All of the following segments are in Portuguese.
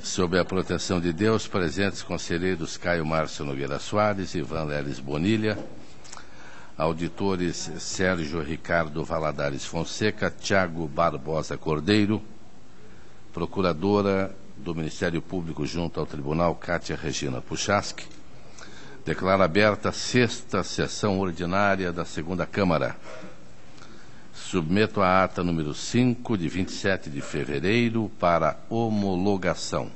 Sob a proteção de Deus, presentes conselheiros Caio Márcio Nogueira Soares, Ivan Leles Bonilha, auditores Sérgio Ricardo Valadares Fonseca, Tiago Barbosa Cordeiro, procuradora do Ministério Público junto ao Tribunal, Cátia Regina Puchaski. Declaro aberta a 6ª sessão ordinária da 2ª Câmara. Submeto a ata número 5, de 27 de fevereiro, para homologação.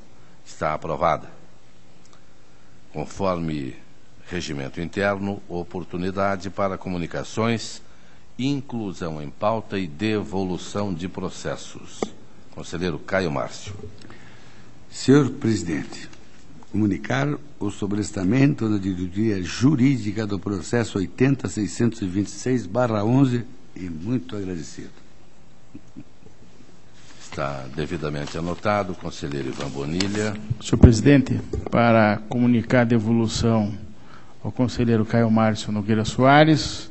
Está aprovada. Conforme regimento interno, oportunidade para comunicações, inclusão em pauta e devolução de processos. Conselheiro Caio Márcio. Senhor Presidente, comunicar o sobrestamento da diretoria jurídica do processo 80.626/11 e muito agradecido. Está devidamente anotado. Conselheiro Ivan Bonilha. Senhor Presidente, para comunicar a devolução ao conselheiro Caio Márcio Nogueira Soares,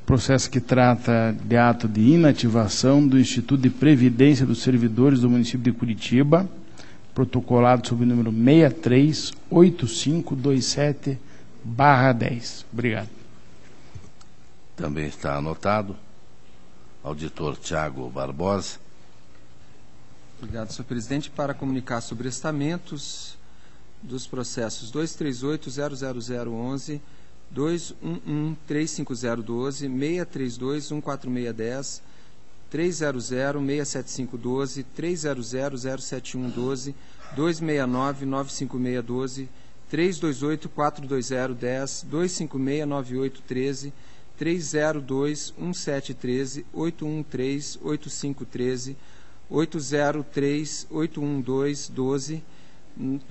processo que trata de ato de inativação do Instituto de Previdência dos Servidores do município de Curitiba, protocolado sob o número 638527/10. Obrigado. Também está anotado. Auditor Tiago Barbosa. Obrigado, senhor presidente. Para comunicar sobre estamentos dos processos 238-00011, 211-35012, 632-14610, 300-67512, 300-07112, 269-95612, 328-42010, 256-9813, 302-1713, 813-8513, 803-812-12,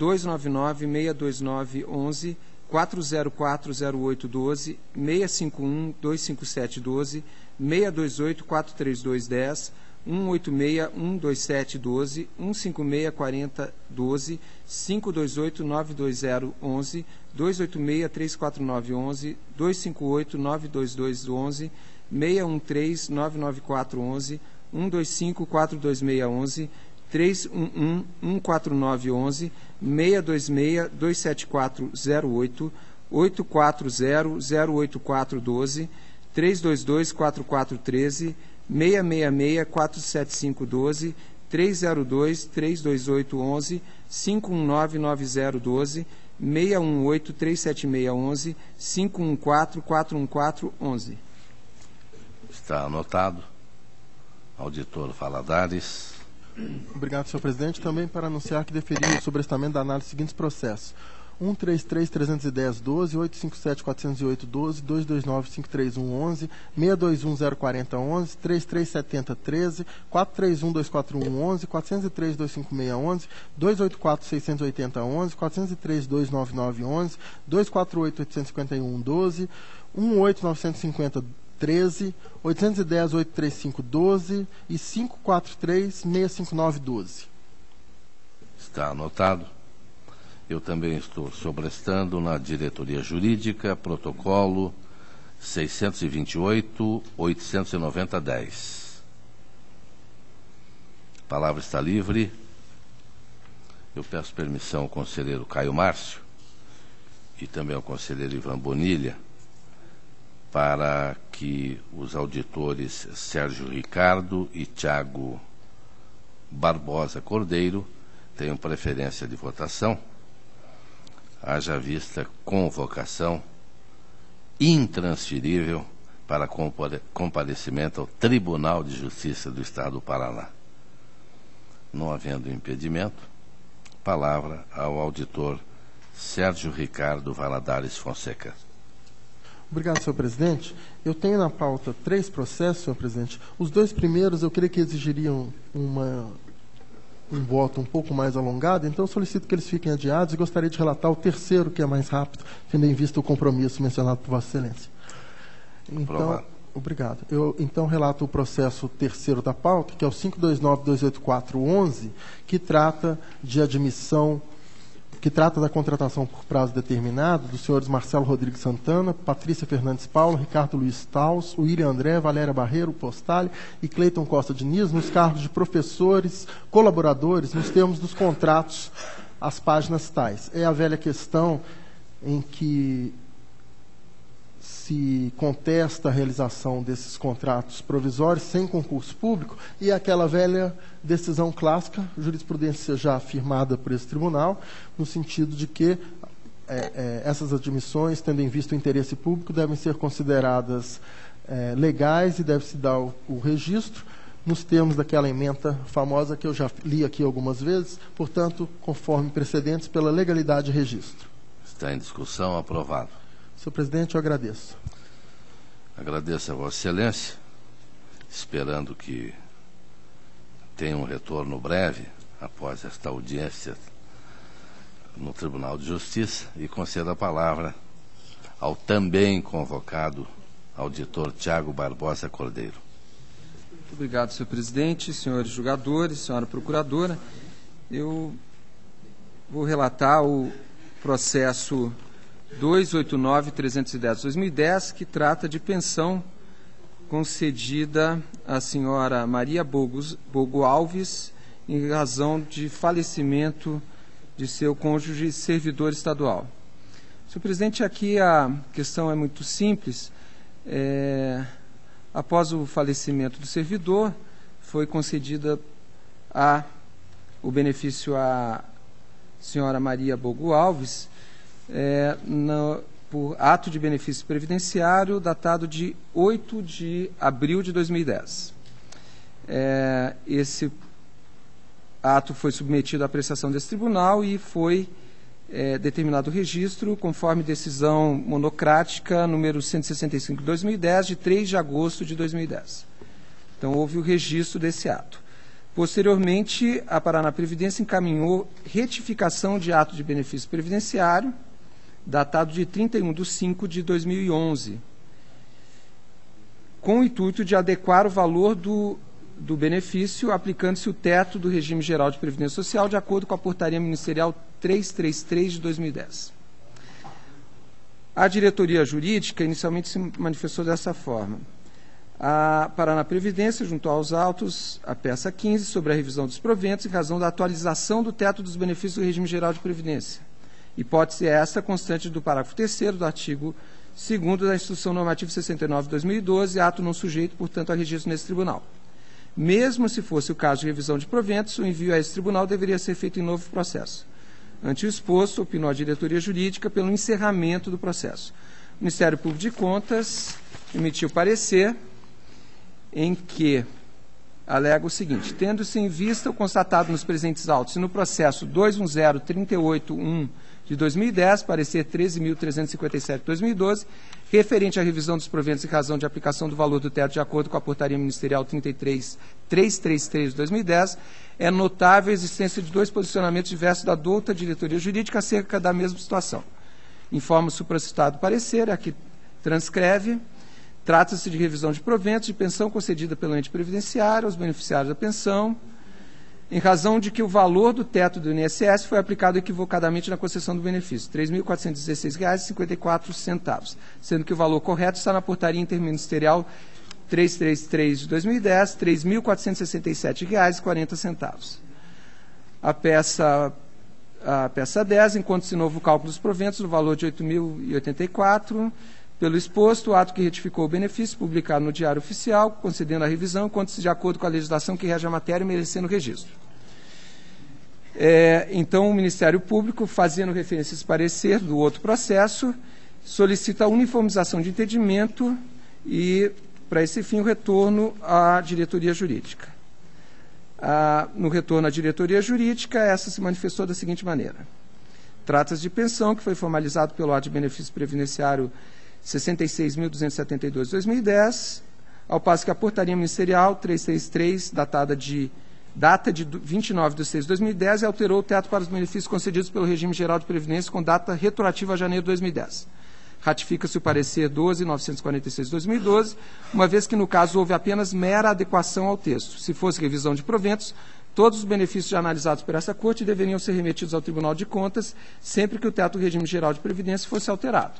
299-629-11, 404-0812, 651-25712, 628-43210, 186-12712, 156-4012, 528-92011, 286-34911, 258-92211, 613-99411, 125-42611, 311-14911, 626-27408, 840-08412, 322-4413, 666-47512, 302-32811, 519-9012, 618-37611, 514-41411. Está anotado. Auditor Valadares. Obrigado, senhor presidente. Também para anunciar que deferi o sobrestamento da análise dos seguintes processos: 133-310-12, 857-408-12, 229-531-11, 621-040-11, 3370-13, 431-241-11, 403-256-11, 284-680-11, 403-299-11, 248-851-12, 18950-13, 810-835-12 e 543-659-12. Está anotado. Eu também estou sobrestando na diretoria jurídica, protocolo 628-890-10. A palavra está livre. Eu peço permissão ao conselheiro Caio Márcio e também ao conselheiro Ivan Bonilha para que os auditores Sérgio Ricardo e Tiago Barbosa Cordeiro tenham preferência de votação, haja vista convocação intransferível para comparecimento ao Tribunal de Justiça do Estado do Paraná. Não havendo impedimento, palavra ao auditor Sérgio Ricardo Valadares Fonseca. Obrigado, senhor presidente. Eu tenho na pauta 3 processos, senhor presidente. Os 2 primeiros eu creio que exigiriam um voto um pouco mais alongado, então eu solicito que eles fiquem adiados e gostaria de relatar o terceiro, que é mais rápido, tendo em vista o compromisso mencionado por Vossa Excelência. Então, obrigado. Eu então relato o processo terceiro da pauta, que é o 529-284-11, que trata de admissão, que trata da contratação por prazo determinado dos senhores Marcelo Rodrigues Santana, Patrícia Fernandes Paulo, Ricardo Luiz Taus, William André, Valéria Barreiro Postale e Cleiton Costa Diniz, nos cargos de professores, colaboradores, nos termos dos contratos as páginas tais. É a velha questão em que se contesta a realização desses contratos provisórios sem concurso público, e aquela velha decisão clássica, jurisprudência já afirmada por esse tribunal, no sentido de que essas admissões, tendo em vista o interesse público, devem ser consideradas legais e deve-se dar o registro nos termos daquela ementa famosa que eu já li aqui algumas vezes, portanto, conforme precedentes, pela legalidade de registro. Está em discussão, aprovado. Senhor presidente, eu agradeço. Agradeço a Vossa Excelência, esperando que tenha um retorno breve após esta audiência no Tribunal de Justiça, e conceda a palavra ao também convocado auditor Tiago Barbosa Cordeiro. Muito obrigado, senhor presidente, senhores julgadores, senhora procuradora. Eu vou relatar o processo 289-310-2010, que trata de pensão concedida à senhora Maria Bogo Alves em razão de falecimento de seu cônjuge servidor estadual. Senhor presidente, aqui a questão é muito simples. Após o falecimento do servidor, foi concedida o benefício à senhora Maria Bogo Alves por ato de benefício previdenciário datado de 8 de abril de 2010. Esse ato foi submetido à apreciação desse tribunal e foi determinado o registro conforme decisão monocrática número 165 de 2010, de 3 de agosto de 2010. Então, houve o registro desse ato. Posteriormente, a Paraná Previdência encaminhou retificação de ato de benefício previdenciário, datado de 31/5 de 2011, com o intuito de adequar o valor do benefício, aplicando-se o teto do regime geral de previdência social, de acordo com a portaria ministerial 333 de 2010. A diretoria jurídica inicialmente se manifestou dessa forma. A Paraná Previdência juntou aos autos a peça 15 sobre a revisão dos proventos em razão da atualização do teto dos benefícios do regime geral de previdência. Hipótese esta constante do parágrafo 3º do artigo 2º da Instrução Normativa 69 de 2012, ato não sujeito, portanto, a registro nesse tribunal. Mesmo se fosse o caso de revisão de proventos, o envio a esse tribunal deveria ser feito em novo processo. Ante o exposto, opinou a diretoria jurídica pelo encerramento do processo. O Ministério Público de Contas emitiu parecer em que alega o seguinte: tendo-se em vista o constatado nos presentes autos e no processo 210-38-1 de 2010, parecer 13.357 de 2012, referente à revisão dos proventos em razão de aplicação do valor do teto de acordo com a portaria ministerial 333 de 2010, é notável a existência de 2 posicionamentos diversos da douta diretoria jurídica acerca da mesma situação. Informa o supracitado parecer, aqui transcreve: trata-se de revisão de proventos de pensão concedida pelo ente previdenciário aos beneficiários da pensão, em razão de que o valor do teto do INSS foi aplicado equivocadamente na concessão do benefício, R$ 3.416,54, sendo que o valor correto está na portaria interministerial 333 de 2010, R$ 3.467,40. A peça 10, enquanto-se novo cálculo dos proventos no valor de R$ 8.084, pelo exposto, o ato que retificou o benefício, publicado no Diário Oficial, concedendo a revisão, enquanto-se de acordo com a legislação que rege a matéria, merecendo registro. Então, o Ministério Público, fazendo referência a esse parecer do outro processo, solicita a uniformização de entendimento e, para esse fim, o retorno à diretoria jurídica. No retorno à diretoria jurídica, essa se manifestou da seguinte maneira: trata-se de pensão que foi formalizado pelo ato de benefício previdenciário 66.272 de 2010, ao passo que a portaria ministerial 333, data de 29 de 6 de 2010, alterou o teto para os benefícios concedidos pelo regime geral de previdência com data retroativa a janeiro de 2010. Ratifica-se o parecer 12.946 de 2012, uma vez que no caso houve apenas mera adequação ao texto. Se fosse revisão de proventos, todos os benefícios já analisados por essa Corte deveriam ser remetidos ao Tribunal de Contas, sempre que o teto do regime geral de previdência fosse alterado.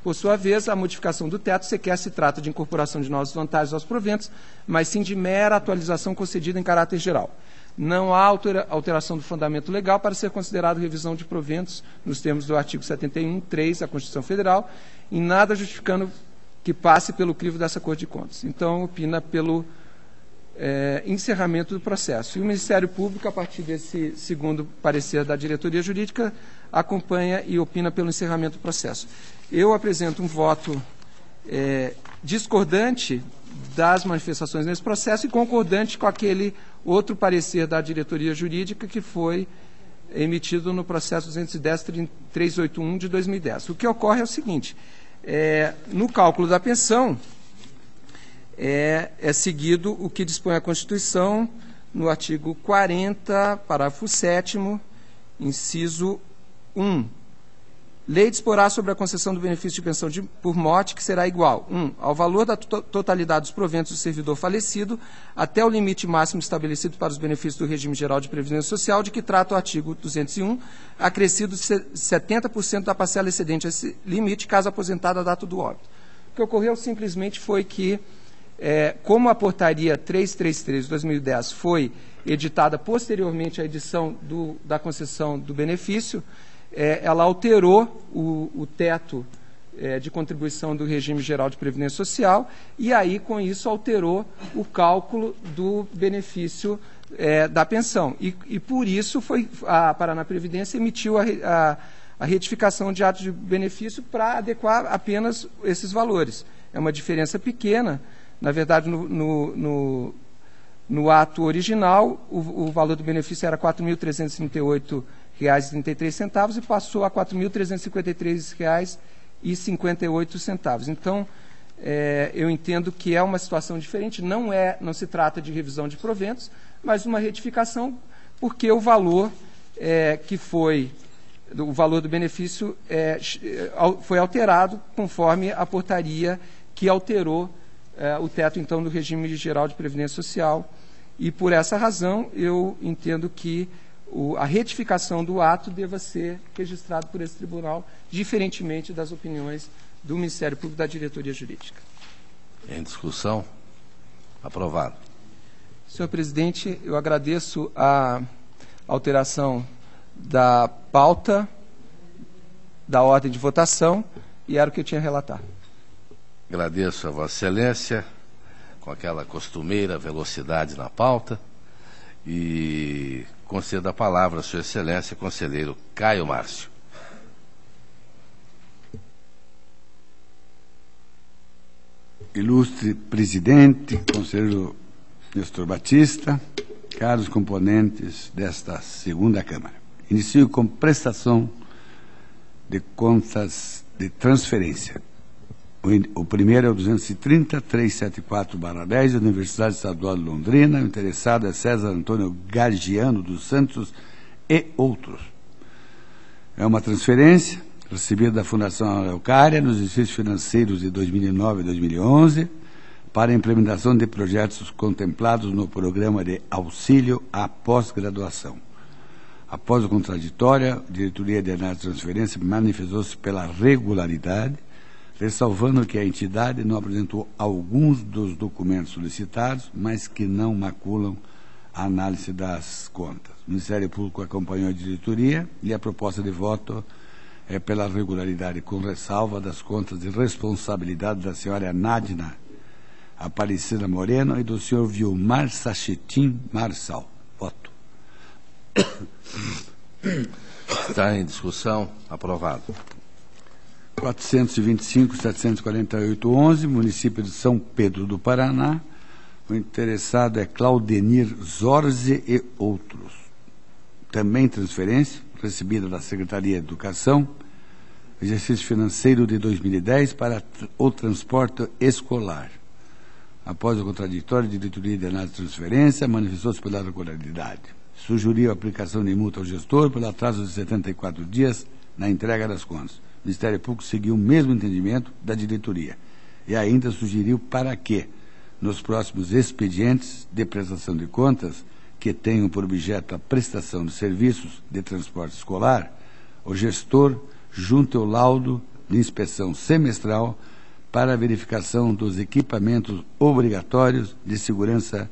Por sua vez, a modificação do teto sequer se trata de incorporação de novas vantagens aos proventos, mas sim de mera atualização concedida em caráter geral. não há alteração do fundamento legal para ser considerado revisão de proventos nos termos do artigo 71(3) da Constituição Federal, em nada justificando que passe pelo crivo dessa Corte de Contas. Então, opina pelo encerramento do processo. E o Ministério Público, a partir desse segundo parecer da diretoria jurídica, acompanha e opina pelo encerramento do processo. Eu apresento um voto discordante das manifestações nesse processo e concordante com aquele outro parecer da diretoria jurídica que foi emitido no processo 210.381 de 2010. O que ocorre é o seguinte: no cálculo da pensão, é seguido o que dispõe a Constituição no artigo 40, parágrafo 7º, inciso 1. Lei disporá sobre a concessão do benefício de pensão por morte, que será igual, 1. Ao valor da totalidade dos proventos do servidor falecido, até o limite máximo estabelecido para os benefícios do regime geral de previdência social, de que trata o artigo 201, acrescido 70% da parcela excedente a esse limite, caso aposentado à data do óbito. O que ocorreu simplesmente foi que, como a portaria 333 de 2010 foi editada posteriormente à edição da concessão do benefício, ela alterou o teto de contribuição do regime geral de previdência social e aí, com isso, alterou o cálculo do benefício da pensão. E por isso a Paraná Previdência emitiu a retificação de atos de benefício para adequar apenas esses valores. É uma diferença pequena. Na verdade, no ato original, o valor do benefício era R$ 4.338,33 e passou a R$ 4.353,58. Então, eu entendo que é uma situação diferente, não se trata de revisão de proventos, mas uma retificação, porque o valor o valor do benefício foi alterado conforme a portaria que alterou o teto, então, do regime geral de previdência social. E, por essa razão, eu entendo que a retificação do ato deva ser registrado por esse tribunal, diferentemente das opiniões do Ministério Público e da diretoria jurídica. Em discussão? Aprovado. Senhor presidente, eu agradeço a alteração da pauta, da ordem de votação, e era o que eu tinha a relatar. Agradeço a Vossa Excelência, com aquela costumeira velocidade na pauta, e concedo a palavra à Sua Excelência, conselheiro Caio Márcio. Ilustre presidente, conselheiro Nestor Batista, caros componentes desta segunda Câmara. Inicio com prestação de contas de transferência. O primeiro é o 230.374/10, Universidade Estadual de Londrina. O interessado é César Antônio Gargiano dos Santos e outros. É uma transferência recebida da Fundação Araucária nos exercícios financeiros de 2009 e 2011 para a implementação de projetos contemplados no Programa de Auxílio à Pós-Graduação. Após o contraditório, a diretoria de análise de transferência manifestou-se pela regularidade, ressalvando que a entidade não apresentou alguns dos documentos solicitados, mas que não maculam a análise das contas. O Ministério Público acompanhou a diretoria e a proposta de voto é pela regularidade, com ressalva das contas de responsabilidade da senhora Nádina Aparecida Moreno e do senhor Vilmar Sachetim Marçal. Voto. Está em discussão. Aprovado. 425.748.11, município de São Pedro do Paraná. O interessado é Claudenir Zorze e outros. Também transferência, recebida da Secretaria de Educação, exercício financeiro de 2010 para o transporte escolar. Após o contraditório, a diretoria de análise de transferência manifestou-se pela regularidade. Sugeriu a aplicação de multa ao gestor pelo atraso de 74 dias na entrega das contas. O Ministério Público seguiu o mesmo entendimento da diretoria e ainda sugeriu para que, nos próximos expedientes de prestação de contas, que tenham por objeto a prestação de serviços de transporte escolar, o gestor junte o laudo de inspeção semestral para a verificação dos equipamentos obrigatórios de segurança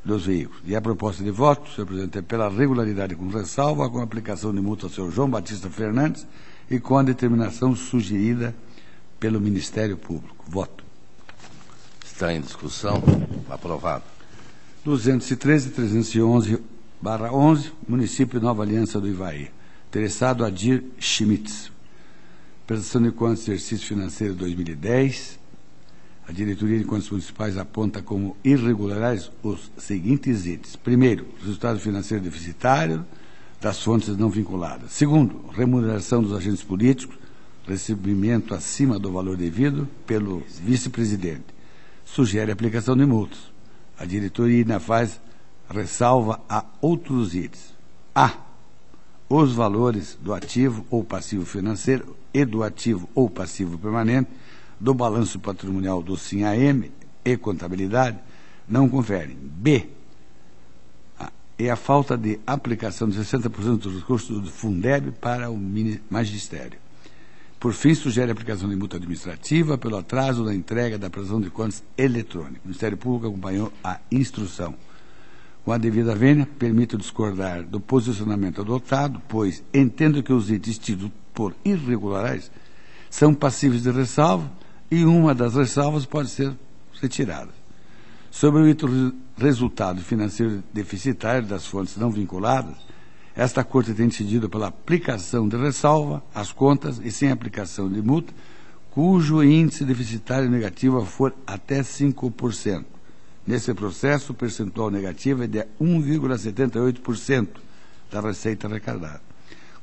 dos veículos. E a proposta de voto, senhor presidente, é pela regularidade com ressalva, com a aplicação de multa ao senhor João Batista Fernandes e com a determinação sugerida pelo Ministério Público. Voto. Está em discussão. Aprovado. 213 e 311/11, município de Nova Aliança do Ivaí. Interessado Adir Schmitz. Prestação de contas do exercício financeiro 2010. A diretoria de contas municipais aponta como irregulares os seguintes itens. Primeiro, resultado financeiro deficitário das fontes não vinculadas. Segundo, remuneração dos agentes políticos, recebimento acima do valor devido pelo vice-presidente. Sugere aplicação de multas. A diretoria ainda faz ressalva a outros itens. A. Os valores do ativo ou passivo financeiro e do ativo ou passivo permanente do balanço patrimonial do SIM-AM e contabilidade não conferem. B. A falta de aplicação de 60% dos recursos do Fundeb para o magistério. Por fim, sugere a aplicação de multa administrativa pelo atraso da entrega da prestação de contas eletrônica. O Ministério Público acompanhou a instrução. Com a devida vênia, permito discordar do posicionamento adotado, pois entendo que os itens tidos por irregulares são passíveis de ressalva e uma das ressalvas pode ser retirada. Sobre o item resultado financeiro deficitário das fontes não vinculadas, esta Corte tem decidido pela aplicação de ressalva às contas e sem aplicação de multa, cujo índice deficitário negativo for até 5%. Nesse processo, o percentual negativo é de 1,78% da receita arrecadada.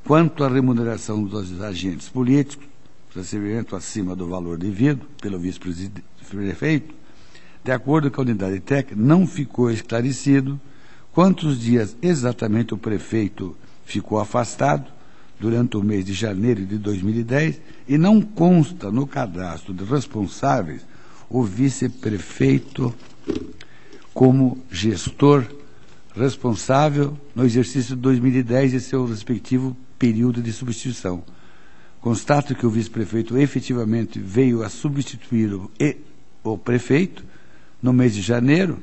Quanto à remuneração dos agentes políticos, recebimento acima do valor devido pelo vice-prefeito, de acordo com a unidade técnica, não ficou esclarecido quantos dias exatamente o prefeito ficou afastado durante o mês de janeiro de 2010 e não consta no cadastro de responsáveis o vice-prefeito como gestor responsável no exercício de 2010 e seu respectivo período de substituição. Constato que o vice-prefeito efetivamente veio a substituir o prefeito no mês de janeiro,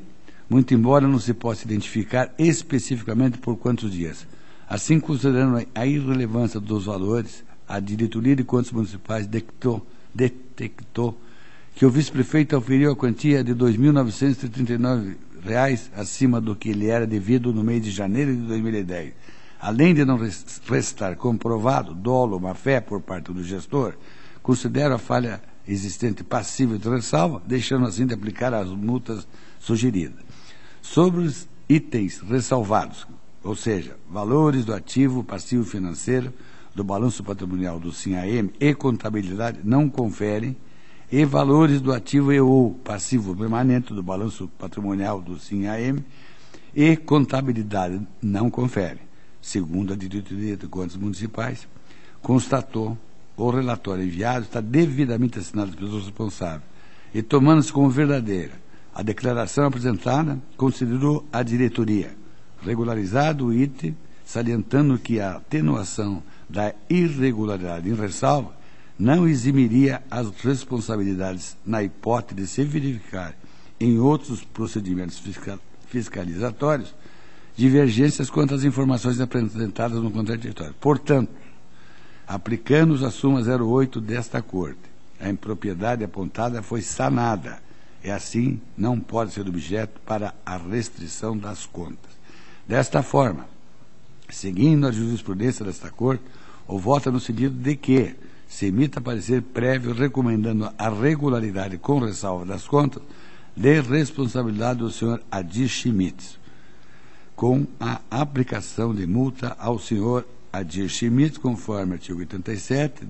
muito embora não se possa identificar especificamente por quantos dias. Assim, considerando a irrelevância dos valores, a diretoria de contas municipais detectou que o vice-prefeito auferiu a quantia de R$ 2.939 acima do que lhe era devido no mês de janeiro de 2010. Além de não restar comprovado dolo ou má-fé por parte do gestor, considero a falha existente passível de ressalva, deixando assim de aplicar as multas sugeridas. Sobre os itens ressalvados, ou seja, valores do ativo passivo financeiro do balanço patrimonial do SIM-AM e contabilidade não conferem, e valores do ativo e ou passivo permanente do balanço patrimonial do SIM-AM e contabilidade não conferem. Segundo a diretoria de contas municipais, constatou o relatório enviado está devidamente assinado pelos responsáveis e, tomando-se como verdadeira a declaração apresentada, considerou a diretoria regularizado o item, salientando que a atenuação da irregularidade em ressalva não eximiria as responsabilidades na hipótese de se verificar em outros procedimentos fiscalizatórios divergências quanto às informações apresentadas no contraditório. Portanto, aplicando-os a súmula 08 desta Corte, a impropriedade apontada foi sanada e, assim, não pode ser objeto para a restrição das contas. Desta forma, seguindo a jurisprudência desta Corte, o voto é no sentido de que se emita parecer prévio recomendando a regularidade com ressalva das contas de responsabilidade do senhor Adir Schmitz, com a aplicação de multa ao senhor Adir Schmitz, conforme artigo 87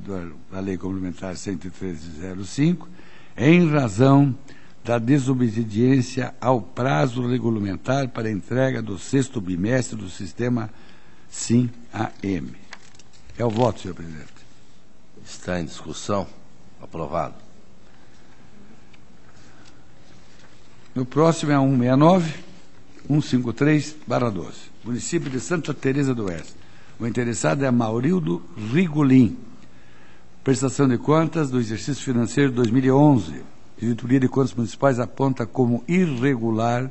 da Lei Complementar 113/05, em razão da desobediência ao prazo regulamentar para a entrega do 6º bimestre do sistema SIM-AM. É o voto, senhor presidente. Está em discussão. Aprovado. No próximo é a 153/12. Município de Santa Teresa do Oeste. O interessado é Maurildo Rigolin. Prestação de contas do exercício financeiro de 2011. A diretoria de contas municipais aponta como irregular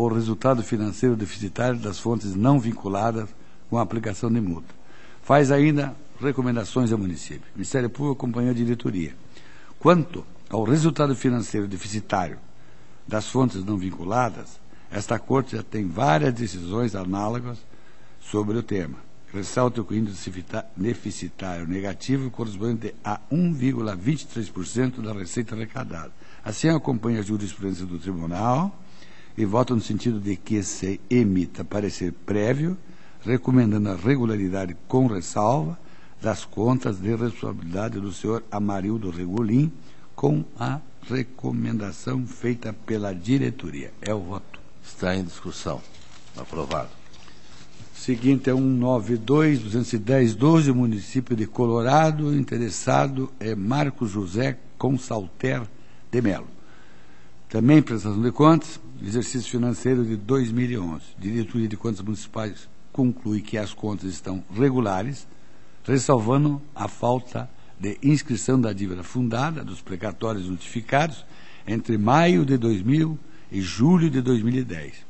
o resultado financeiro deficitário das fontes não vinculadas com a aplicação de multa. Faz ainda recomendações ao município. O Ministério Público acompanhou a diretoria. Quanto ao resultado financeiro deficitário das fontes não vinculadas, esta Corte já tem várias decisões análogas sobre o tema. Ressalta que o índice deficitário negativo corresponde a 1,23% da receita arrecadada. Assim, acompanha a jurisprudência do Tribunal e vota no sentido de que se emita parecer prévio, recomendando a regularidade com ressalva das contas de responsabilidade do senhor Amarildo Regolin, com a recomendação feita pela diretoria. É o voto. Está em discussão. Aprovado. Seguinte é 192-210-12, município de Colorado. Interessado é Marcos José Consalter de Melo. Também prestação de contas, exercício financeiro de 2011. Diretoria de Contas Municipais conclui que as contas estão regulares, ressalvando a falta de inscrição da dívida fundada dos precatórios notificados entre maio de 2000 e julho de 2010.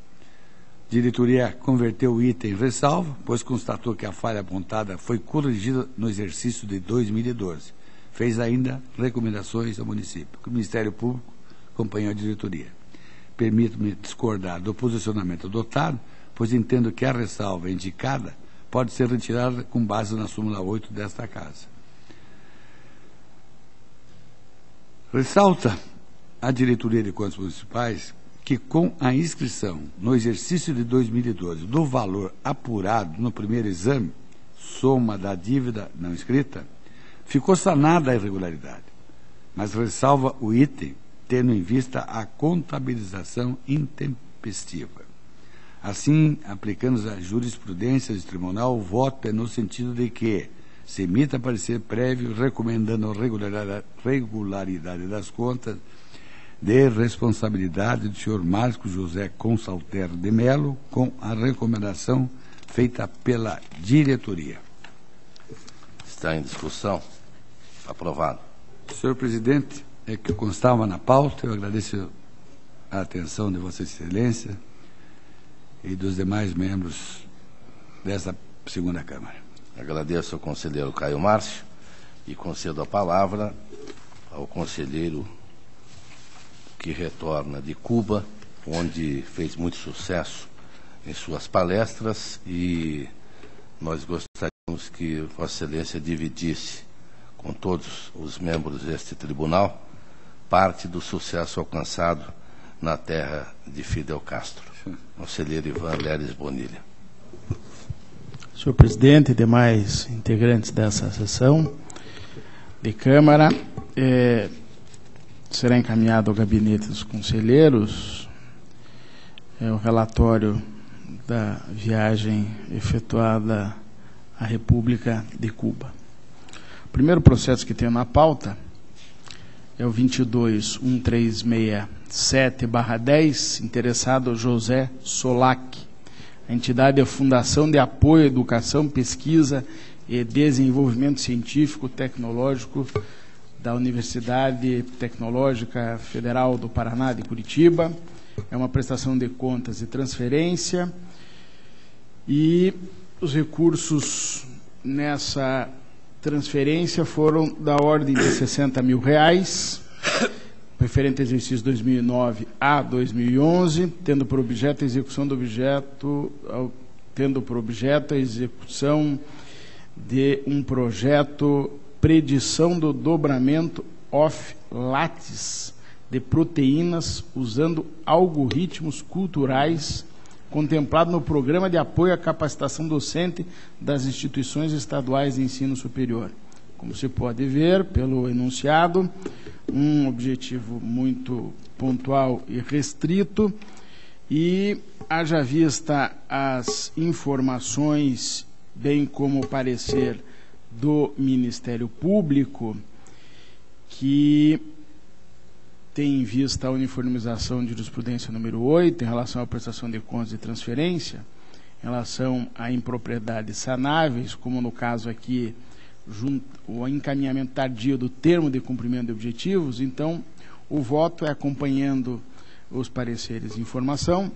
Diretoria converteu o item em ressalva, pois constatou que a falha apontada foi corrigida no exercício de 2012. Fez ainda recomendações ao município. O Ministério Público acompanhou a diretoria. Permito-me discordar do posicionamento adotado, pois entendo que a ressalva indicada pode ser retirada com base na súmula 8 desta Casa. Ressalta a diretoria de Contas Municipais que, com a inscrição no exercício de 2012 do valor apurado no primeiro exame, soma da dívida não inscrita, ficou sanada a irregularidade, mas ressalva o item, tendo em vista a contabilização intempestiva. Assim, aplicando a jurisprudência do tribunal, o voto é no sentido de que se emita parecer prévio recomendando a regularidade das contas de responsabilidade do senhor Marcos José Consalter de Melo, com a recomendação feita pela diretoria. Está em discussão. Aprovado. Senhor presidente, é que constava na pauta, eu agradeço a atenção de Vossa Excelência e dos demais membros dessa segunda Câmara. Agradeço ao conselheiro Caio Márcio e concedo a palavra ao conselheiro que retorna de Cuba, onde fez muito sucesso em suas palestras, e nós gostaríamos que Vossa Excelência dividisse com todos os membros deste tribunal parte do sucesso alcançado na terra de Fidel Castro. Conselheiro Ivan Leles Bonilha. Senhor presidente e demais integrantes dessa sessão de Câmara, será encaminhado ao gabinete dos conselheiros o relatório da viagem efetuada à República de Cuba. O primeiro processo que tenho na pauta é o 22.1367/10, interessado José Solac. A entidade é a Fundação de Apoio à Educação, Pesquisa e Desenvolvimento Científico Tecnológico da Universidade Tecnológica Federal do Paraná de Curitiba. É uma prestação de contas e transferência, e os recursos nessa transferência foram da ordem de R$60 mil, referente ao exercício 2009 a 2011, tendo por objeto a execução a execução de um projeto predição do dobramento off-lattice de proteínas usando algoritmos culturais, contemplado no Programa de Apoio à Capacitação Docente das Instituições Estaduais de Ensino Superior. Como se pode ver pelo enunciado, um objetivo muito pontual e restrito, e haja vista as informações, bem como o parecer do Ministério Público, que tem em vista a uniformização de jurisprudência número 8, em relação à prestação de contas e transferência, em relação a impropriedades sanáveis, como no caso aqui, o encaminhamento tardio do termo de cumprimento de objetivos. Então, o voto é acompanhando os pareceres de informação,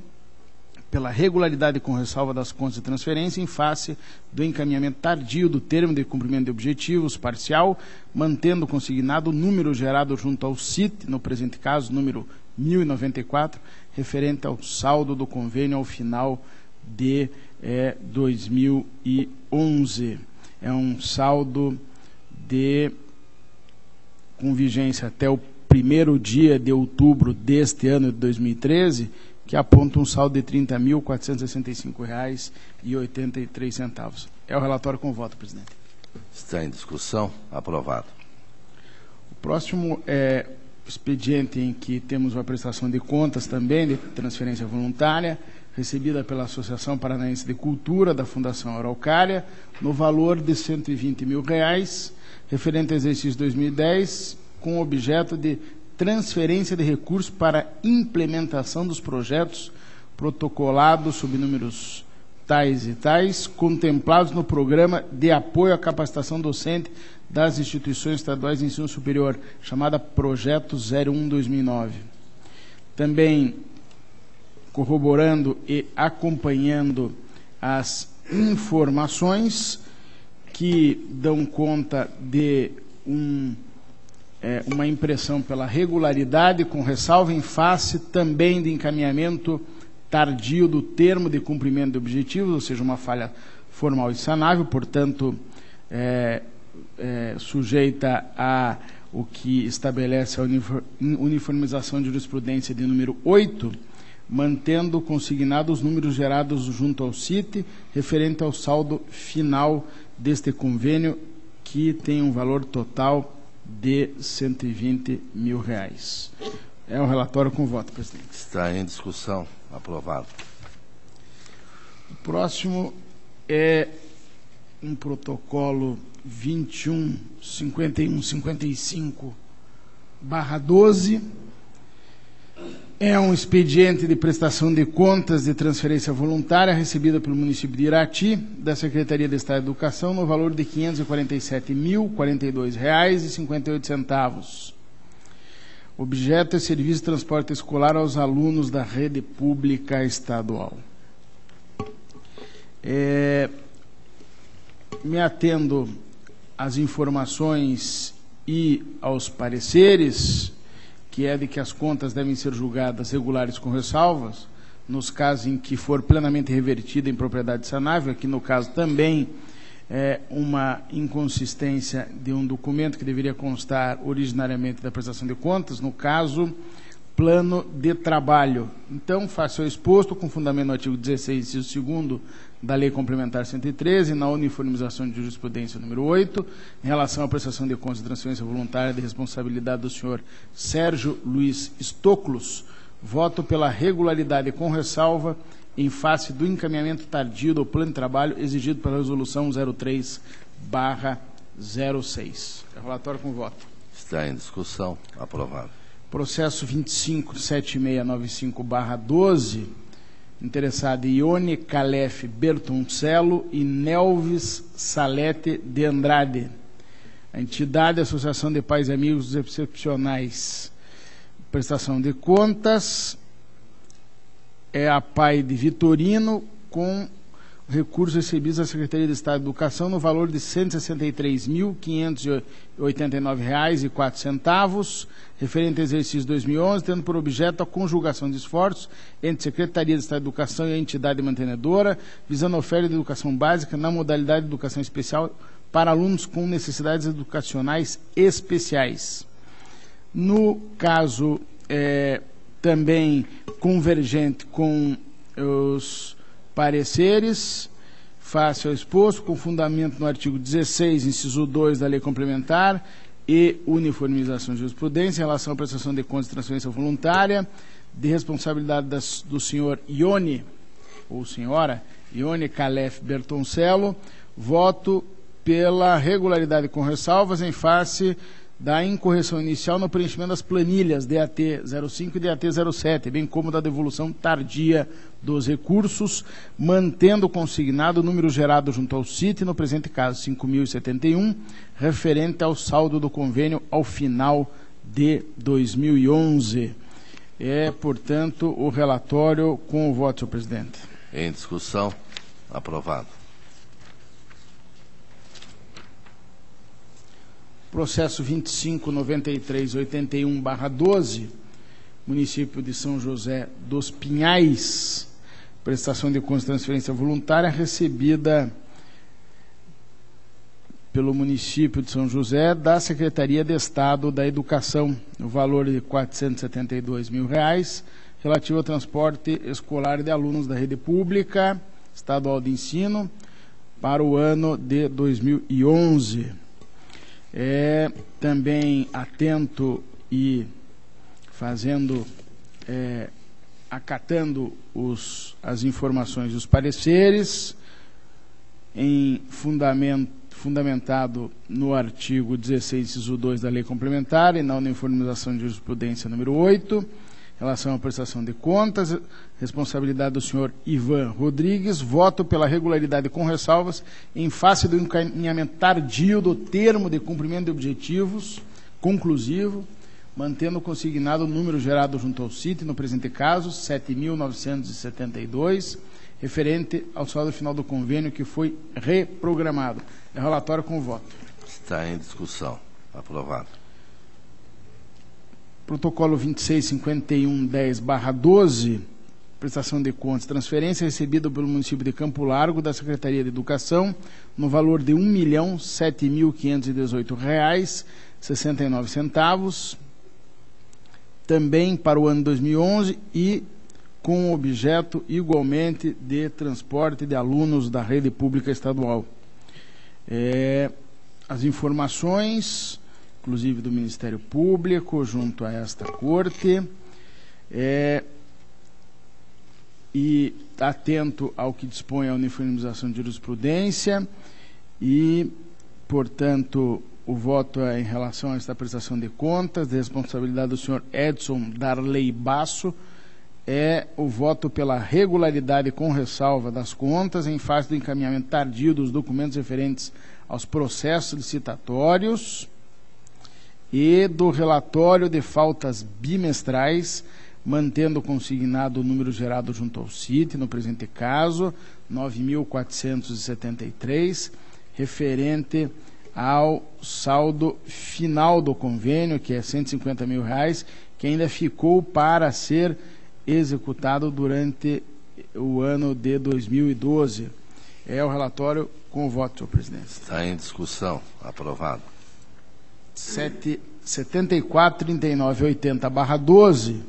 pela regularidade com ressalva das contas de transferência em face do encaminhamento tardio do termo de cumprimento de objetivos parcial, mantendo consignado o número gerado junto ao CIT, no presente caso, número 1094, referente ao saldo do convênio ao final de 2011. É um saldo com vigência até o 1º dia de outubro deste ano de 2013, que aponta um saldo de R$ 30.465,83. É o relatório com voto, presidente. Está em discussão. Aprovado. O próximo é o expediente em que temos uma prestação de contas também, de transferência voluntária, recebida pela Associação Paranaense de Cultura, da Fundação Araucária, no valor de R$ 120 mil, referente ao exercício 2010, com objeto de transferência de recursos para implementação dos projetos protocolados sob números tais e tais, contemplados no Programa de Apoio à Capacitação Docente das Instituições Estaduais de Ensino Superior, chamada Projeto 01-2009. Também corroborando e acompanhando as informações que dão conta de uma impressão pela regularidade, com ressalva em face também de encaminhamento tardio do termo de cumprimento de objetivos, ou seja, uma falha formal e sanável, portanto, sujeita a o que estabelece a uniformização de jurisprudência de número 8, mantendo consignados os números gerados junto ao CIT, referente ao saldo final deste convênio, que tem um valor total de R$ 120 mil. É o relatório com voto, presidente. Está em discussão. Aprovado. O próximo é um protocolo 21.51.55/12. É um expediente de prestação de contas de transferência voluntária recebida pelo município de Irati, da Secretaria de Estado de Educação, no valor de R$ 547.042,58. Objeto é serviço de transporte escolar aos alunos da rede pública estadual. Me atendo às informações e aos pareceres, que é de que as contas devem ser julgadas regulares com ressalvas, nos casos em que for plenamente revertida em propriedade sanável, aqui no caso também uma inconsistência de um documento que deveria constar originariamente da prestação de contas, no caso, plano de trabalho. Então, face ao exposto, com fundamento no artigo 16, inciso 2º da Lei Complementar 113, na uniformização de jurisprudência número 8, em relação à prestação de contas de transferência voluntária de responsabilidade do senhor Sérgio Luiz Stoklos, voto pela regularidade com ressalva em face do encaminhamento tardio do plano de trabalho exigido pela Resolução 03/06. É relatório com voto. Está em discussão. Aprovado. Processo 25.7695/12, interessado Ione Calef Bertoncello e Nelvis Salete de Andrade. A entidade Associação de Pais e Amigos dos Excepcionais. Prestação de contas é a PAI de Vitorino, com recursos recebidos da Secretaria de Estado de Educação no valor de R$ 163.589,04, referente ao exercício 2011, tendo por objeto a conjugação de esforços entre Secretaria de Estado de Educação e a entidade mantenedora, visando a oferta de educação básica na modalidade de educação especial para alunos com necessidades educacionais especiais. No caso, também convergente com os pareceres, face ao exposto, com fundamento no artigo 16, inciso 2 da Lei Complementar e uniformização de jurisprudência em relação à prestação de contas de transferência voluntária, de responsabilidade do senhor Ione, ou senhora, Ione Calef Bertoncello, voto pela regularidade com ressalvas em face da incorreção inicial no preenchimento das planilhas DAT 05 e DAT 07, bem como da devolução tardia dos recursos, mantendo consignado o número gerado junto ao CIT, no presente caso 5.071, referente ao saldo do convênio ao final de 2011. É, portanto, o relatório com o voto, senhor presidente. Em discussão. Aprovado. Processo 25.93.81/12, município de São José dos Pinhais, prestação de contas de transferência voluntária recebida pelo município de São José da Secretaria de Estado da Educação, no valor de R$ 472 mil, relativo ao transporte escolar de alunos da rede pública estadual de ensino para o ano de 2011. Também atento e fazendo, acatando as informações e os pareceres, em fundamentado no artigo 16, inciso 2 da Lei Complementar e na uniformização de jurisprudência número 8, em relação à prestação de contas, responsabilidade do senhor Ivan Rodrigues, voto pela regularidade com ressalvas em face do encaminhamento tardio do termo de cumprimento de objetivos conclusivo, mantendo consignado o número gerado junto ao CIT, no presente caso, 7.972, referente ao saldo final do convênio que foi reprogramado. É relatório com voto. Está em discussão. Aprovado. Protocolo 26.51.10/12, prestação de contas, transferência recebida pelo município de Campo Largo da Secretaria de Educação no valor de R$ 1.007.518,69, também para o ano 2011 e com objeto igualmente de transporte de alunos da rede pública estadual. As informações, inclusive do Ministério Público, junto a esta Corte, e atento ao que dispõe a uniformização de jurisprudência e, portanto, o voto é em relação a esta prestação de contas, de responsabilidade do senhor Edson Darley Basso, é o voto pela regularidade com ressalva das contas em face do encaminhamento tardio dos documentos referentes aos processos licitatórios e do relatório de faltas bimestrais, mantendo consignado o número gerado junto ao CIT, no presente caso, 9.473, referente ao saldo final do convênio, que é R$ 150 mil, que ainda ficou para ser executado durante o ano de 2012. É o relatório com o voto, senhor presidente. Está em discussão. Aprovado. 74.39.80/12.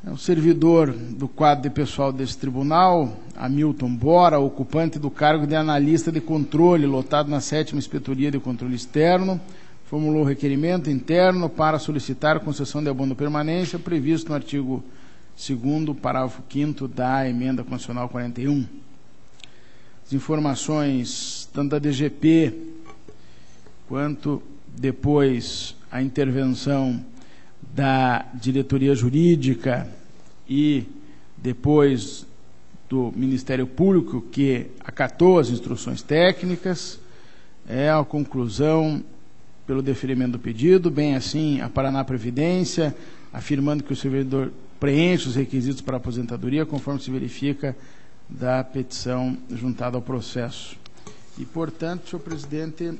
É o servidor do quadro de pessoal desse tribunal, Hamilton Bora, ocupante do cargo de analista de controle, lotado na 7ª Inspetoria de Controle Externo, formulou requerimento interno para solicitar concessão de abono de permanência previsto no artigo 2º, parágrafo 5º da Emenda Constitucional 41. As informações, tanto da DGP, quanto depois a intervenção da diretoria jurídica e depois do Ministério Público, que acatou as instruções técnicas, é a conclusão pelo deferimento do pedido, bem assim a Paraná Previdência, afirmando que o servidor preenche os requisitos para a aposentadoria, conforme se verifica da petição juntada ao processo. E, portanto, senhor presidente,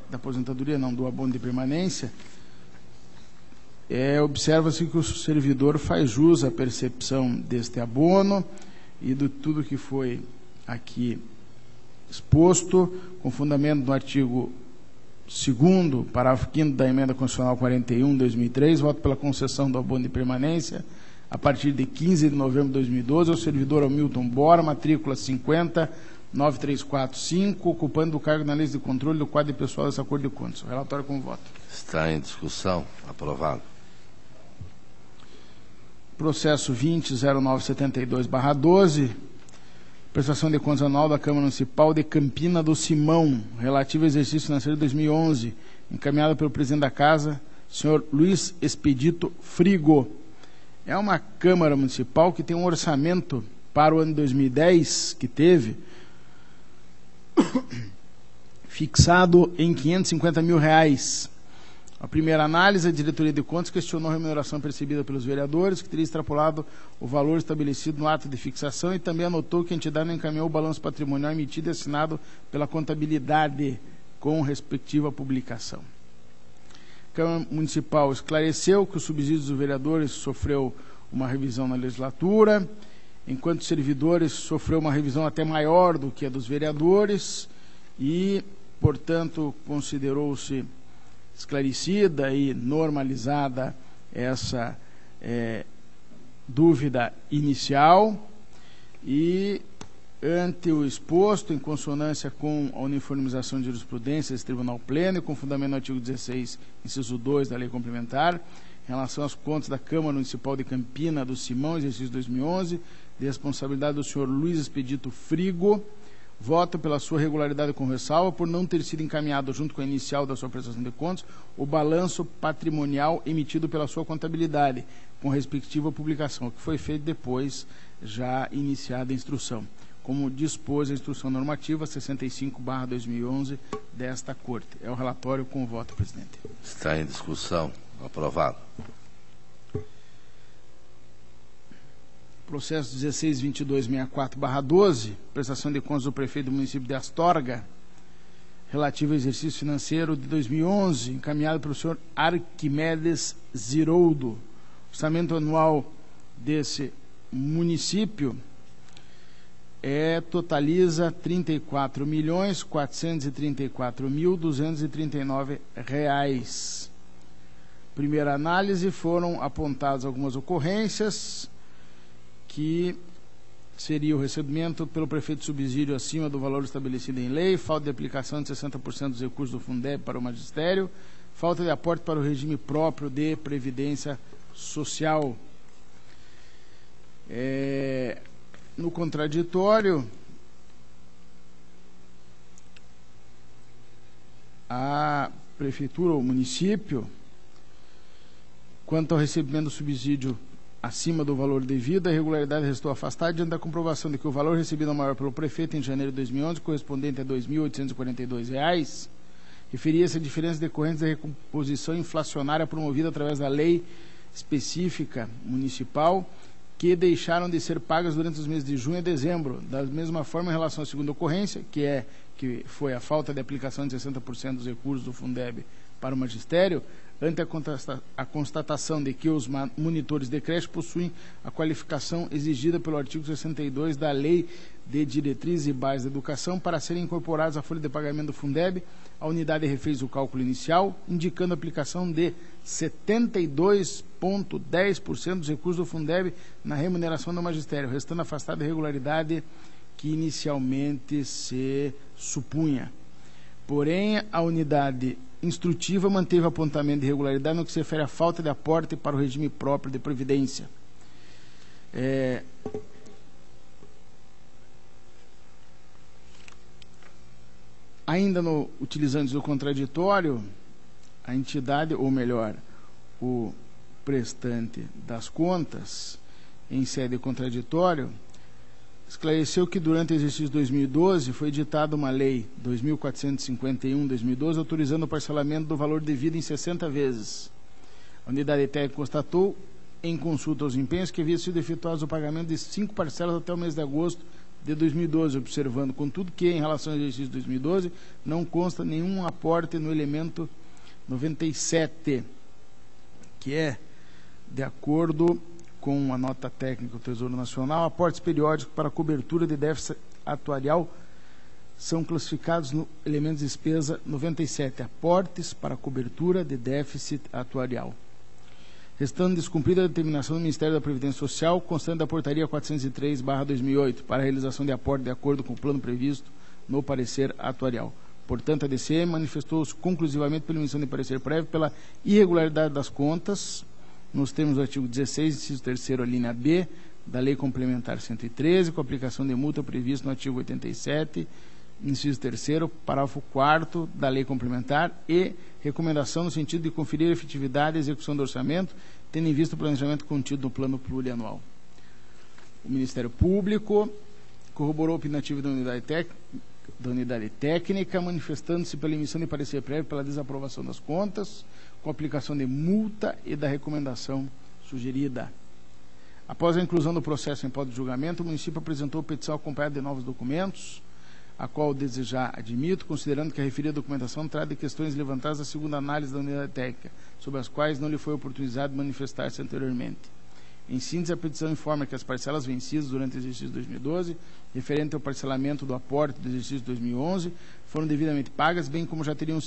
da aposentadoria, não, do abono de permanência, observa-se que o servidor faz jus à percepção deste abono e de tudo que foi aqui exposto, com fundamento no artigo 2º, parágrafo 5º da Emenda Constitucional 41/2003, voto pela concessão do abono de permanência a partir de 15 de novembro de 2012 ao servidor Hamilton Bora, matrícula 50.9345, ocupando o cargo na lista de controle do quadro de pessoal dessa Corte de Contas. O relatório com voto. Está em discussão. Aprovado. Processo 20.0972/12, prestação de contas anual da Câmara Municipal de Campina do Simão, relativo ao exercício financeiro de 2011, encaminhado pelo presidente da Casa, senhor Luiz Expedito Frigo. É uma Câmara Municipal que tem um orçamento para o ano 2010, que teve, fixado em R$ 550 mil, A primeira análise, a diretoria de contas questionou a remuneração percebida pelos vereadores, que teria extrapolado o valor estabelecido no ato de fixação, e também anotou que a entidade não encaminhou o balanço patrimonial emitido e assinado pela contabilidade com respectiva publicação. A Câmara Municipal esclareceu que os subsídios dos vereadores sofreu uma revisão na legislatura, enquanto servidores sofreu uma revisão até maior do que a dos vereadores e, portanto, considerou-se esclarecida e normalizada essa dúvida inicial e, ante o exposto, em consonância com a uniformização de jurisprudência desse Tribunal Pleno e com fundamento no artigo 16, inciso 2 da Lei Complementar, em relação às contas da Câmara Municipal de Campina do Simão, exercício 2011, de responsabilidade do senhor Luiz Expedito Frigo, voto pela sua regularidade com ressalva por não ter sido encaminhado junto com a inicial da sua prestação de contas o balanço patrimonial emitido pela sua contabilidade, com respectiva publicação, que foi feito depois, já iniciada a instrução, como dispôs a instrução normativa 65/2011 desta Corte. É o relatório com o voto, presidente. Está em discussão. Aprovado. Processo 16.2264/12, prestação de contas do prefeito do município de Astorga, relativo ao exercício financeiro de 2011, encaminhado pelo senhor Arquimedes Ziroldo. O orçamento anual desse município totaliza R$ 34.434.239. Primeira análise, foram apontadas algumas ocorrências, que seria o recebimento pelo prefeito de subsídio acima do valor estabelecido em lei, falta de aplicação de 60% dos recursos do Fundeb para o magistério, falta de aporte para o regime próprio de previdência social. No contraditório, a prefeitura ou município, quanto ao recebimento do subsídio acima do valor devido, a irregularidade restou afastada diante da comprovação de que o valor recebido é maior pelo prefeito em janeiro de 2011, correspondente a R$ 2.842, referia-se a diferenças decorrentes da recomposição inflacionária promovida através da lei específica municipal, que deixaram de ser pagas durante os meses de junho e dezembro. Da mesma forma, em relação à segunda ocorrência, que foi a falta de aplicação de 60% dos recursos do Fundeb para o magistério, ante a constatação de que os monitores de creche possuem a qualificação exigida pelo artigo 62 da Lei de Diretrizes e Bases da Educação para serem incorporados à folha de pagamento do Fundeb, a unidade refez o cálculo inicial, indicando a aplicação de 72,10% dos recursos do Fundeb na remuneração do magistério, restando afastada a irregularidade que inicialmente se supunha. Porém, a unidade instrutiva manteve o apontamento de irregularidade no que se refere à falta de aporte para o regime próprio de previdência. Ainda utilizando o contraditório, a entidade, ou melhor, o prestante das contas, em sede de contraditório, esclareceu que durante o exercício 2012 foi editada uma lei 2451/2012 autorizando o parcelamento do valor devido em 60 vezes. A unidade técnica constatou, em consulta aos empenhos, que havia sido efetuado o pagamento de 5 parcelas até o mês de agosto de 2012, observando, contudo, que em relação ao exercício 2012 não consta nenhum aporte no elemento 97, que é, de acordo com a nota técnica do Tesouro Nacional, aportes periódicos para cobertura de déficit atuarial são classificados no elemento de despesa 97, aportes para cobertura de déficit atuarial. Restando descumprida a determinação do Ministério da Previdência Social, constante da portaria 403/2008, para a realização de aporte de acordo com o plano previsto no parecer atuarial. Portanto, a DCE manifestou-se conclusivamente pela emissão de parecer prévio pela irregularidade das contas, nos termos do artigo 16, inciso 3º, a linha B, da Lei Complementar 113, com aplicação de multa prevista no artigo 87, inciso 3º, parágrafo 4º da Lei Complementar, e recomendação no sentido de conferir a efetividade e execução do orçamento, tendo em vista o planejamento contido no plano plurianual. O Ministério Público corroborou a opinativa da unidade técnica da unidade técnica, manifestando-se pela emissão de parecer prévio pela desaprovação das contas, com aplicação de multa e da recomendação sugerida. Após a inclusão do processo em pauta de julgamento, o município apresentou petição acompanhada de novos documentos, a qual desejar admito, considerando que a referida documentação trata de questões levantadas da segunda análise da unidade técnica, sobre as quais não lhe foi oportunizado manifestar-se anteriormente. Em síntese, a petição informa que as parcelas vencidas durante o exercício 2012, referente ao parcelamento do aporte do exercício 2011, foram devidamente pagas, bem como já teria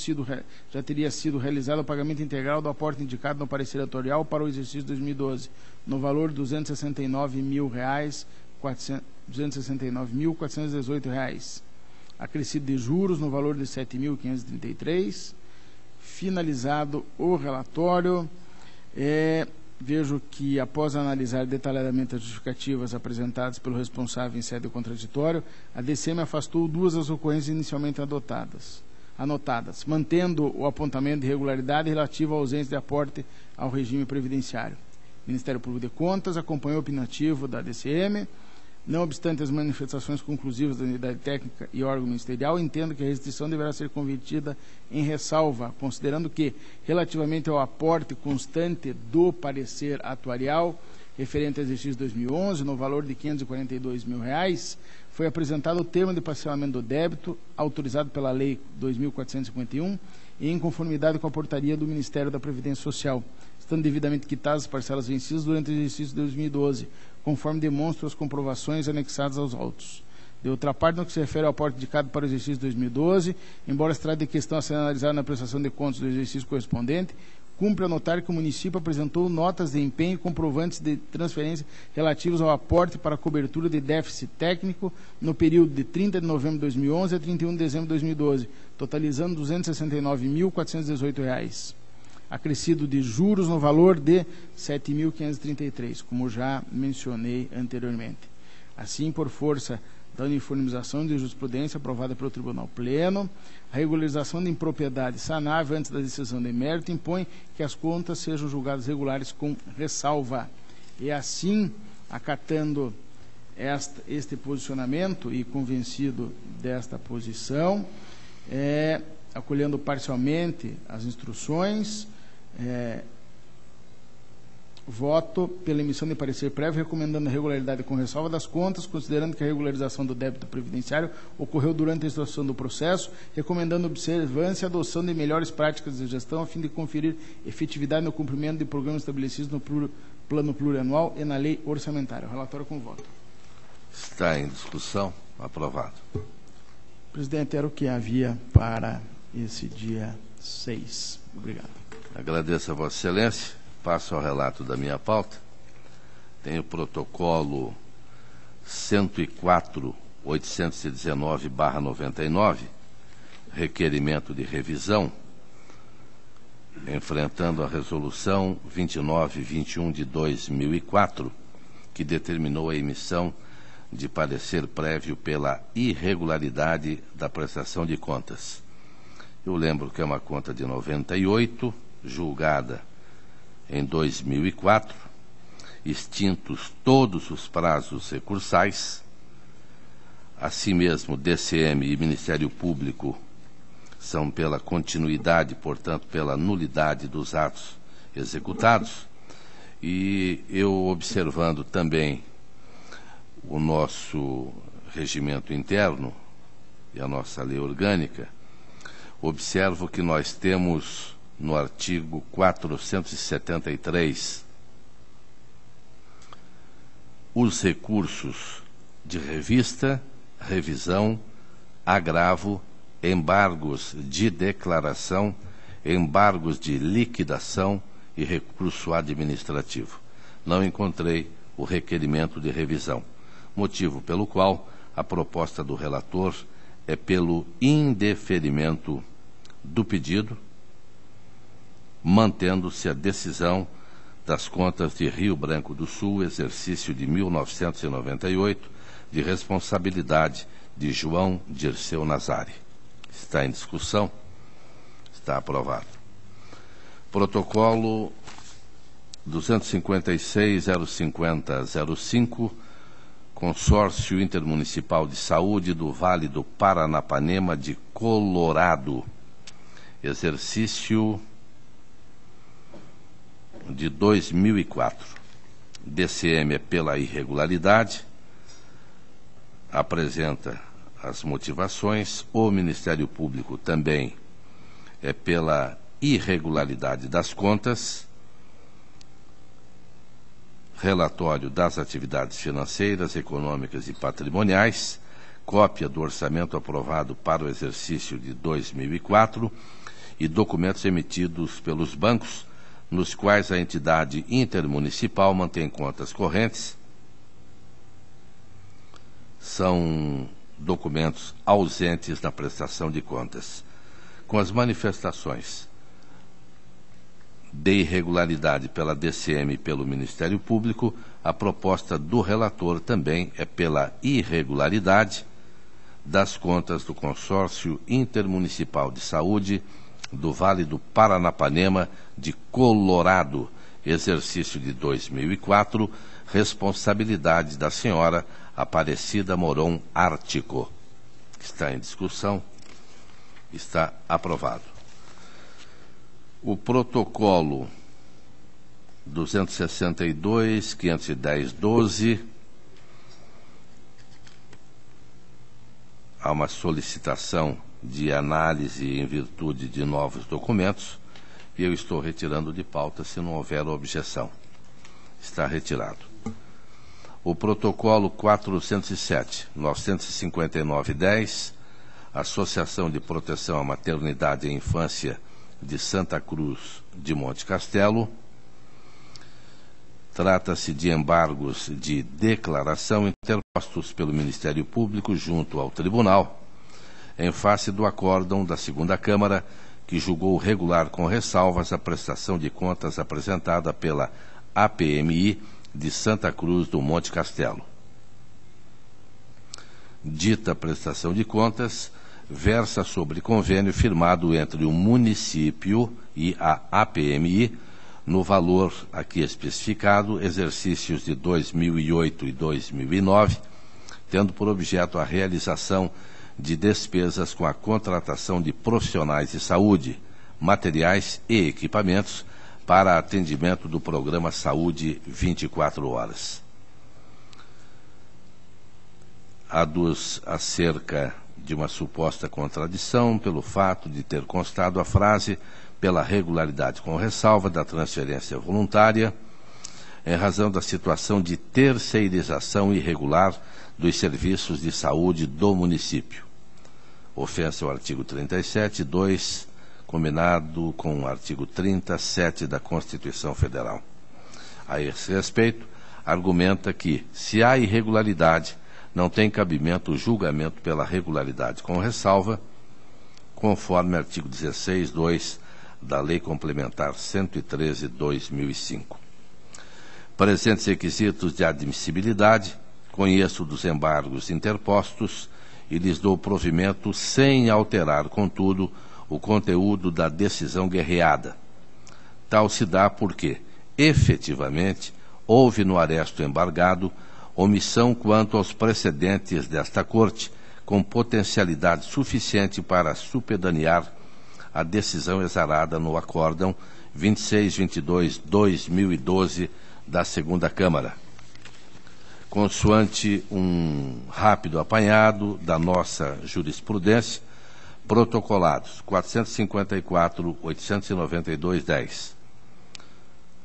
sido realizado o pagamento integral do aporte indicado no parecer atuarial para o exercício 2012, no valor de R$ 269.418, acrescido de juros no valor de R$ 7.533, finalizado o relatório. Vejo que, após analisar detalhadamente as justificativas apresentadas pelo responsável em sede contraditório, a DCM afastou duas das ocorrências inicialmente anotadas, mantendo o apontamento de irregularidade relativo à ausência de aporte ao regime previdenciário. O Ministério Público de Contas acompanhou o opinativo da DCM. Não obstante as manifestações conclusivas da unidade técnica e órgão ministerial, entendo que a restrição deverá ser convertida em ressalva, considerando que, relativamente ao aporte constante do parecer atuarial, referente ao exercício 2011, no valor de R$ 542 mil, foi apresentado o termo de parcelamento do débito, autorizado pela Lei 2.451, e em conformidade com a portaria do Ministério da Previdência Social, estando devidamente quitadas as parcelas vencidas durante o exercício de 2012, conforme demonstram as comprovações anexadas aos autos. De outra parte, no que se refere ao aporte indicado para o exercício 2012, embora se trate de questão a ser analisada na prestação de contas do exercício correspondente, cumpre anotar que o município apresentou notas de empenho e comprovantes de transferência relativos ao aporte para a cobertura de déficit técnico no período de 30 de novembro de 2011 a 31 de dezembro de 2012, totalizando R$ 269.418. Acrescido de juros no valor de R$ 7.533, como já mencionei anteriormente. Assim, por força da uniformização de jurisprudência aprovada pelo Tribunal Pleno, a regularização de impropriedade sanável antes da decisão de mérito impõe que as contas sejam julgadas regulares com ressalva. E assim, acatando este posicionamento e convencido desta posição, acolhendo parcialmente as instruções, voto pela emissão de parecer prévio recomendando a regularidade com ressalva das contas, considerando que a regularização do débito previdenciário ocorreu durante a instrução do processo, recomendando observância e adoção de melhores práticas de gestão a fim de conferir efetividade no cumprimento de programas estabelecidos no plano plurianual e na lei orçamentária. O relatório com voto. Está em discussão. Aprovado. Presidente, era o que havia para esse dia 6. Obrigado. Agradeço a Vossa Excelência. Passo ao relato da minha pauta. Tem o protocolo 104.819/99, requerimento de revisão, enfrentando a resolução 2921 de 2004, que determinou a emissão de parecer prévio pela irregularidade da prestação de contas. Eu lembro que é uma conta de 98, julgada em 2004, extintos todos os prazos recursais. Assim mesmo, DCM e Ministério Público são pela continuidade, portanto, pela nulidade dos atos executados. E eu, observando também o nosso regimento interno e a nossa lei orgânica, observo que nós temos no artigo 473 os recursos de revista, revisão, agravo, embargos de declaração, embargos de liquidação e recurso administrativo. Não encontrei o requerimento de revisão, motivo pelo qual a proposta do relator é pelo indeferimento do pedido, mantendo-se a decisão das contas de Rio Branco do Sul, exercício de 1998, de responsabilidade de João Dirceu Nazari. Está em discussão. Está aprovado. Protocolo 256.050.05, Consórcio Intermunicipal de Saúde do Vale do Paranapanema de Colorado, exercício de 2004. DCM é pela irregularidade, apresenta as motivações. O Ministério Público também é pela irregularidade das contas. Relatório das atividades financeiras, econômicas e patrimoniais, cópia do orçamento aprovado para o exercício de 2004 e documentos emitidos pelos bancos, nos quais a entidade intermunicipal mantém contas correntes. São documentos ausentes na prestação de contas. Com as manifestações de irregularidade pela DCM e pelo Ministério Público, a proposta do relator também é pela irregularidade das contas do Consórcio Intermunicipal de Saúde do Vale do Paranapanema de Colorado, exercício de 2004, responsabilidade da senhora Aparecida Moron Ártico. Está em discussão, está aprovado. O protocolo 262.510.12, há uma solicitação de análise em virtude de novos documentos, e eu estou retirando de pauta se não houver objeção. Está retirado. O protocolo 407.959.10, Associação de Proteção à Maternidade e Infância de Santa Cruz de Monte Castelo. Trata-se de embargos de declaração interpostos pelo Ministério Público junto ao Tribunal, em face do acórdão da Segunda Câmara, que julgou regular com ressalvas a prestação de contas apresentada pela APMI de Santa Cruz do Monte Castelo. Dita prestação de contas versa sobre convênio firmado entre o município e a APMI no valor aqui especificado, exercícios de 2008 e 2009, tendo por objeto a realização de despesas com a contratação de profissionais de saúde, materiais e equipamentos para atendimento do programa Saúde 24 horas. Aduz acerca de uma suposta contradição pelo fato de ter constado a frase pela regularidade com ressalva da transferência voluntária, em razão da situação de terceirização irregular dos serviços de saúde do município. Ofensa ao artigo 37, 2, combinado com o artigo 37 da Constituição Federal. A esse respeito, argumenta que, se há irregularidade, não tem cabimento o julgamento pela regularidade com ressalva, conforme artigo 16, 2 da Lei Complementar 113/2005. Presentes requisitos de admissibilidade, conheço dos embargos interpostos e lhes dou provimento sem alterar, contudo, o conteúdo da decisão guerreada. Tal se dá porque, efetivamente, houve no aresto embargado omissão quanto aos precedentes desta Corte, com potencialidade suficiente para supedanear a decisão exarada no acórdão 2622/2012 da Segunda Câmara. Consoante um rápido apanhado da nossa jurisprudência, protocolados 454.892.10,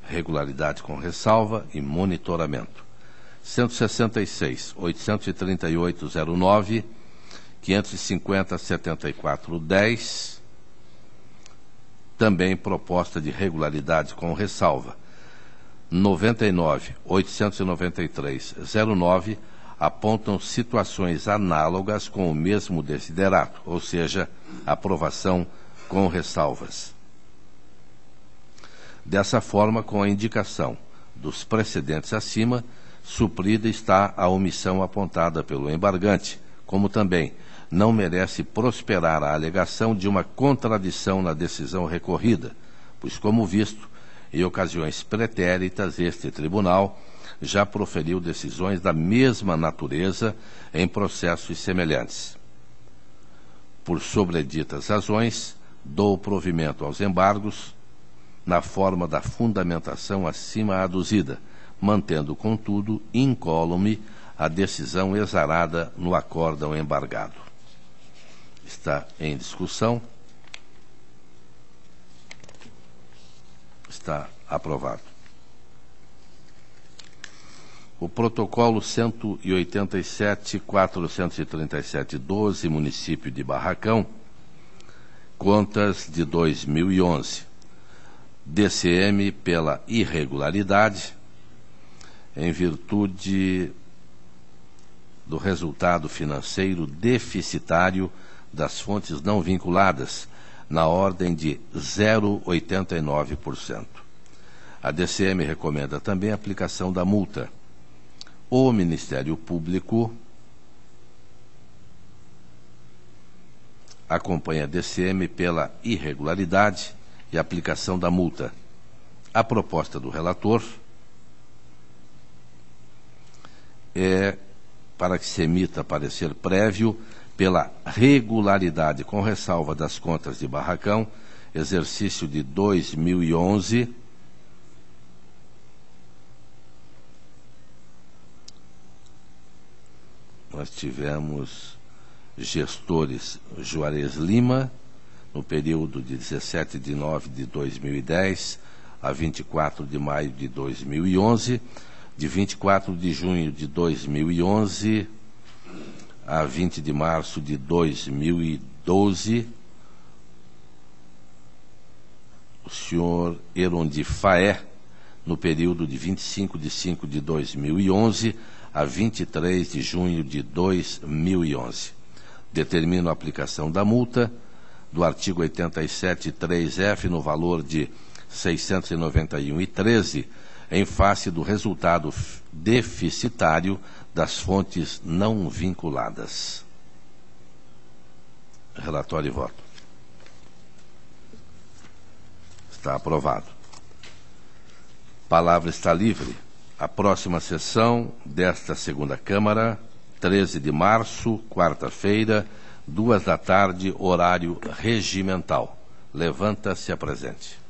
regularidade com ressalva e monitoramento. 166.838.09, 550.74.10, também proposta de regularidade com ressalva. 99.893.09 apontam situações análogas com o mesmo desiderato, ou seja, aprovação com ressalvas. Dessa forma, com a indicação dos precedentes acima, suprida está a omissão apontada pelo embargante, como também não merece prosperar a alegação de uma contradição na decisão recorrida, pois, como visto, em ocasiões pretéritas, este tribunal já proferiu decisões da mesma natureza em processos semelhantes. Por sobreditas razões, dou provimento aos embargos na forma da fundamentação acima aduzida, mantendo, contudo, incólume a decisão exarada no acórdão embargado. Está em discussão. Está aprovado. O protocolo 187.437.12, município de Barracão, contas de 2011. DCM pela irregularidade, em virtude do resultado financeiro deficitário das fontes não vinculadas, na ordem de 0,89%. A DCM recomenda também a aplicação da multa. O Ministério Público acompanha a DCM pela irregularidade e aplicação da multa. A proposta do relator é para que se emita parecer prévio pela regularidade com ressalva das contas de Barracão, exercício de 2011, nós tivemos gestores Juarez Lima, no período de 17 de nove de 2010 a 24 de maio de 2011, de 24 de junho de 2011 a 20 de março de 2012, o senhor Erondi Faé, no período de 25 de 5 de 2011 a 23 de junho de 2011. Determino a aplicação da multa do artigo 87.3F no valor de R$ 691,13 em face do resultado deficitário das fontes não vinculadas. Relatório e voto. Está aprovado. Palavra está livre. A próxima sessão desta segunda Câmara, 13 de março, quarta-feira, 2 da tarde, horário regimental. Levanta-se a presente.